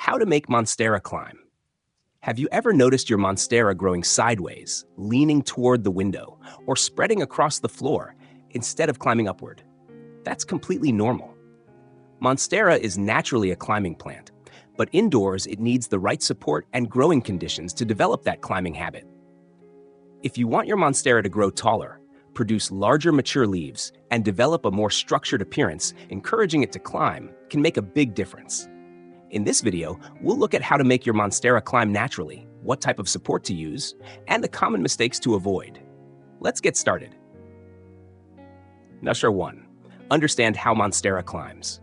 How to make Monstera climb. Have you ever noticed your Monstera growing sideways, leaning toward the window, or spreading across the floor instead of climbing upward? That's completely normal. Monstera is naturally a climbing plant, but indoors it needs the right support and growing conditions to develop that climbing habit. If you want your Monstera to grow taller, produce larger mature leaves, and develop a more structured appearance, encouraging it to climb can make a big difference. In this video, we'll look at how to make your Monstera climb naturally, what type of support to use, and the common mistakes to avoid. Let's get started. Number 1. Understand how Monstera climbs.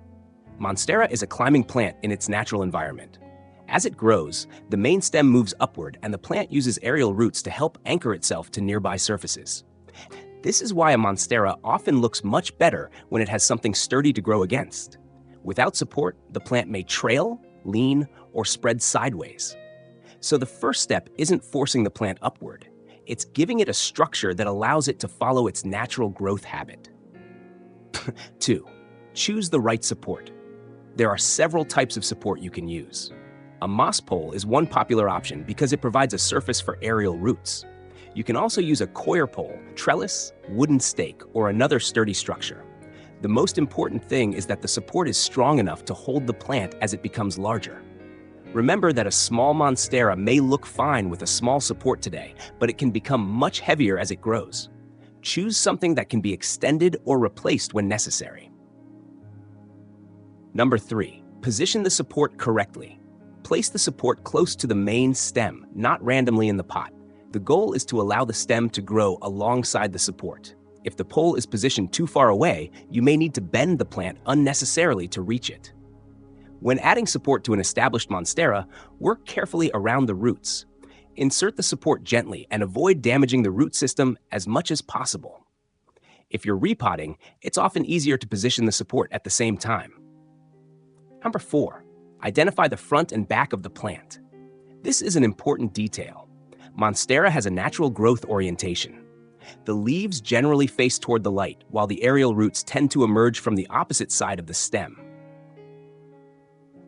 Monstera is a climbing plant in its natural environment. As it grows, the main stem moves upward and the plant uses aerial roots to help anchor itself to nearby surfaces. This is why a Monstera often looks much better when it has something sturdy to grow against. Without support, the plant may trail, lean, or spread sideways. So the first step isn't forcing the plant upward. It's giving it a structure that allows it to follow its natural growth habit. 2. Choose the right support. There are several types of support you can use. A moss pole is one popular option because it provides a surface for aerial roots. You can also use a coir pole, trellis, wooden stake, or another sturdy structure. The most important thing is that the support is strong enough to hold the plant as it becomes larger. Remember that a small Monstera may look fine with a small support today, but it can become much heavier as it grows. Choose something that can be extended or replaced when necessary. Number 3. Position the support correctly. Place the support close to the main stem, not randomly in the pot. The goal is to allow the stem to grow alongside the support. If the pole is positioned too far away, you may need to bend the plant unnecessarily to reach it. When adding support to an established Monstera, work carefully around the roots. Insert the support gently and avoid damaging the root system as much as possible. If you're repotting, it's often easier to position the support at the same time. Number 4. Identify the front and back of the plant. This is an important detail. Monstera has a natural growth orientation. The leaves generally face toward the light, while the aerial roots tend to emerge from the opposite side of the stem.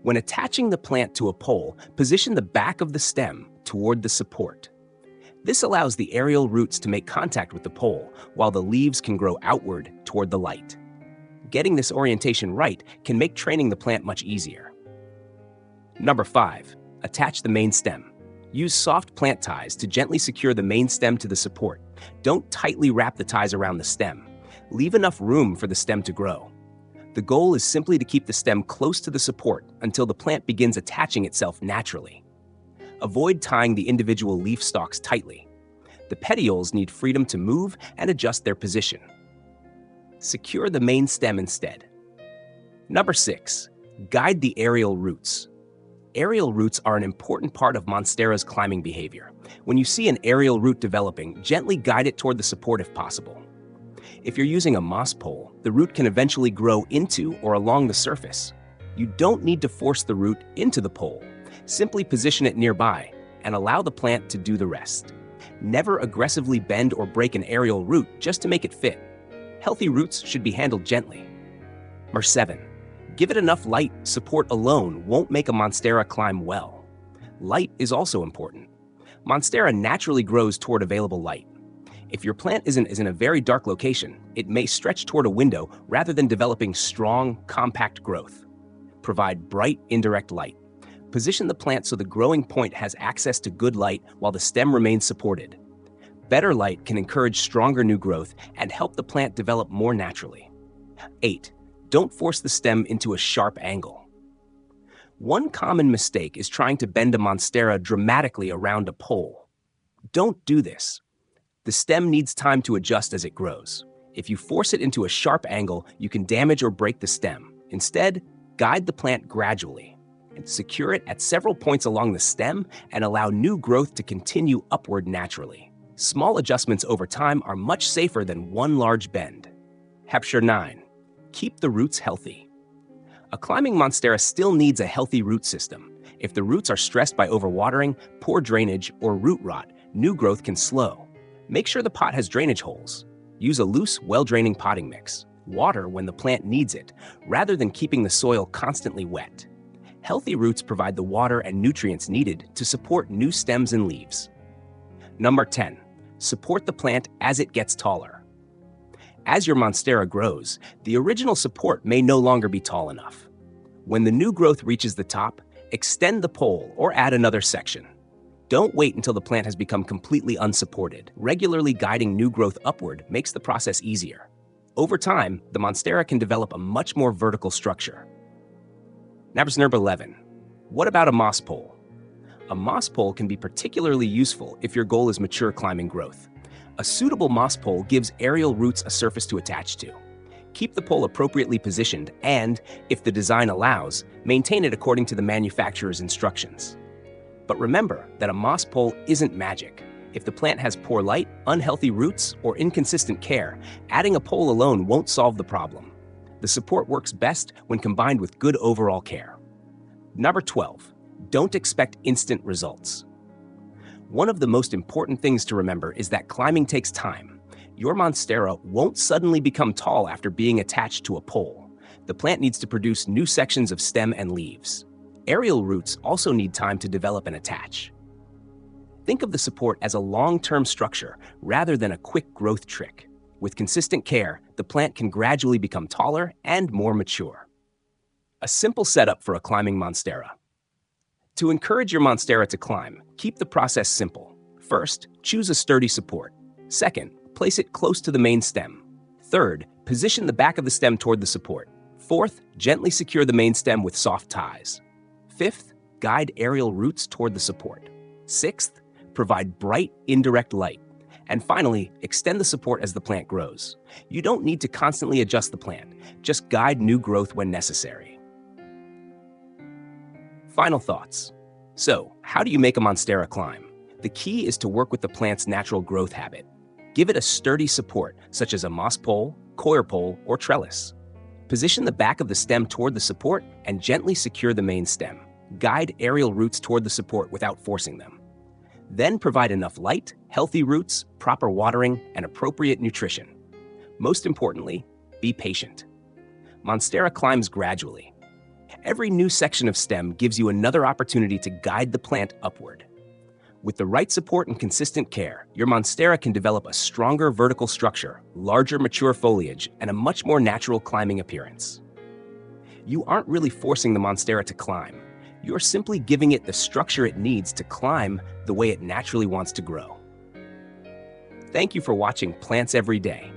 When attaching the plant to a pole, position the back of the stem toward the support. This allows the aerial roots to make contact with the pole, while the leaves can grow outward toward the light. Getting this orientation right can make training the plant much easier. Number 5. Attach the main stem. Use soft plant ties to gently secure the main stem to the support. Don't tightly wrap the ties around the stem. Leave enough room for the stem to grow. The goal is simply to keep the stem close to the support until the plant begins attaching itself naturally. Avoid tying the individual leaf stalks tightly. The petioles need freedom to move and adjust their position. Secure the main stem instead. Number 6. Guide the aerial roots. Aerial roots are an important part of Monstera's climbing behavior. When you see an aerial root developing, gently guide it toward the support if possible. If you're using a moss pole, the root can eventually grow into or along the surface. You don't need to force the root into the pole. Simply position it nearby and allow the plant to do the rest. Never aggressively bend or break an aerial root just to make it fit. Healthy roots should be handled gently. Number 7. Give it enough light. Support alone won't make a Monstera climb well. Light is also important. Monstera naturally grows toward available light. If your plant is in a very dark location, it may stretch toward a window rather than developing strong, compact growth. Provide bright, indirect light. Position the plant so the growing point has access to good light while the stem remains supported. Better light can encourage stronger new growth and help the plant develop more naturally. 8. Don't force the stem into a sharp angle. One common mistake is trying to bend a Monstera dramatically around a pole. Don't do this. The stem needs time to adjust as it grows. If you force it into a sharp angle, you can damage or break the stem. Instead, guide the plant gradually and secure it at several points along the stem and allow new growth to continue upward naturally. Small adjustments over time are much safer than one large bend. Number 9. Keep the roots healthy. A climbing Monstera still needs a healthy root system. If the roots are stressed by overwatering, poor drainage, or root rot, new growth can slow. Make sure the pot has drainage holes. Use a loose, well-draining potting mix. Water when the plant needs it, rather than keeping the soil constantly wet. Healthy roots provide the water and nutrients needed to support new stems and leaves. Number 10. Support the plant as it gets taller. As your Monstera grows, the original support may no longer be tall enough. When the new growth reaches the top, extend the pole or add another section. Don't wait until the plant has become completely unsupported. Regularly guiding new growth upward makes the process easier. Over time, the Monstera can develop a much more vertical structure. Number 11. What about a moss pole? A moss pole can be particularly useful if your goal is mature climbing growth. A suitable moss pole gives aerial roots a surface to attach to. Keep the pole appropriately positioned and, if the design allows, maintain it according to the manufacturer's instructions. But remember that a moss pole isn't magic. If the plant has poor light, unhealthy roots, or inconsistent care, adding a pole alone won't solve the problem. The support works best when combined with good overall care. Number 12. Don't expect instant results. One of the most important things to remember is that climbing takes time. Your Monstera won't suddenly become tall after being attached to a pole. The plant needs to produce new sections of stem and leaves. Aerial roots also need time to develop and attach. Think of the support as a long-term structure rather than a quick growth trick. With consistent care, the plant can gradually become taller and more mature. A simple setup for a climbing Monstera. To encourage your Monstera to climb, keep the process simple. First, choose a sturdy support. Second, place it close to the main stem. Third, position the back of the stem toward the support. Fourth, gently secure the main stem with soft ties. Fifth, guide aerial roots toward the support. Sixth, provide bright, indirect light. And finally, extend the support as the plant grows. You don't need to constantly adjust the plant, just guide new growth when necessary. Final thoughts. So, how do you make a Monstera climb? The key is to work with the plant's natural growth habit. Give it a sturdy support, such as a moss pole, coir pole, or trellis. Position the back of the stem toward the support and gently secure the main stem. Guide aerial roots toward the support without forcing them. Then provide enough light, healthy roots, proper watering, and appropriate nutrition. Most importantly, be patient. Monstera climbs gradually. Every new section of stem gives you another opportunity to guide the plant upward. With the right support and consistent care, your Monstera can develop a stronger vertical structure, larger mature foliage, and a much more natural climbing appearance. You aren't really forcing the Monstera to climb. You're simply giving it the structure it needs to climb the way it naturally wants to grow. Thank you for watching Plants Every Day.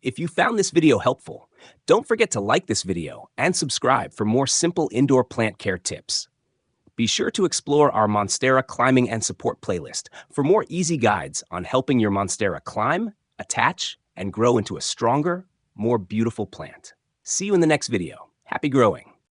If you found this video helpful, don't forget to like this video and subscribe for more simple indoor plant care tips. Be sure to explore our Monstera climbing and support playlist for more easy guides on helping your Monstera climb, attach, and grow into a stronger, more beautiful plant. See you in the next video. Happy growing!